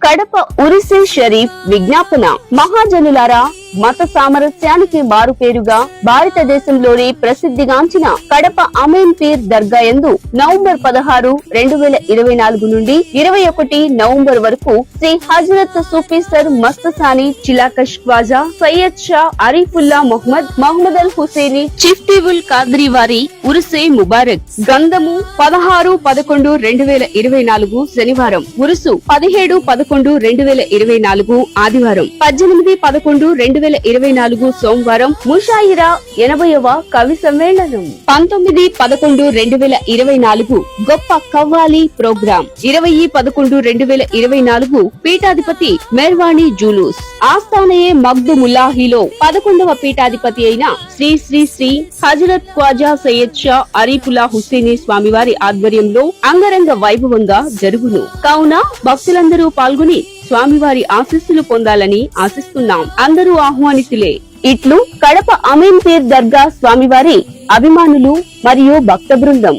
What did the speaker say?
కడప ఉరిసే షరీఫ్ విజ్ఞాపన. మహాజనులారా, మత సామరస్యానికి మారుపేరుగా భారతదేశంలోని ప్రసిద్ధిగాంచిన కడప అమీన్ పీర్ దర్గా యందు నవంబర్ 16, 2024 నుండి 21 నవంబర్ వరకు శ్రీ హజరత్ సూఫీసర్ మస్తసాని చిలాకష్ ఖ్వాజా సయ్యద్ షా అరీఫుల్లా మహమ్మద్ అల్ హుసేని చిఫ్టీవుల్ కాద్రి వారి ఉరుసే ముబారక్. గంధము 16-11-2024 శనివారం. ఉరుసు 17-11-2024 ఆదివారం. 18-11-2024 సోమవారం. ముషాయిరా 80వ కవి సమ్మేళనం. 19-11-2024 గొప్ప కవ్వాలి ప్రోగ్రాం. 20-11-2024 పీఠాధిపతి మెర్వాణి జూలూస్. ఆస్థానయే మగ్దు ముల్లాహిలో 11వ పీఠాధిపతి అయిన శ్రీ శ్రీ శ్రీ హజరత్ ఖ్వాజా సయ్యద్ షా అరీఫుల్లా హుసేని స్వామివారి ఆధ్వర్యంలో అంగరంగ వైభవంగా జరుగును. కావున భక్తులందరూ పాల్గొని స్వామివారి ఆశీస్సులు పొందాలని ఆశిస్తున్నాం. అందరూ ఆహ్వానితులే. ఇట్లు కడప అమీన్ పీర్ దర్గా స్వామివారి అభిమానులు మరియు భక్త బృందం.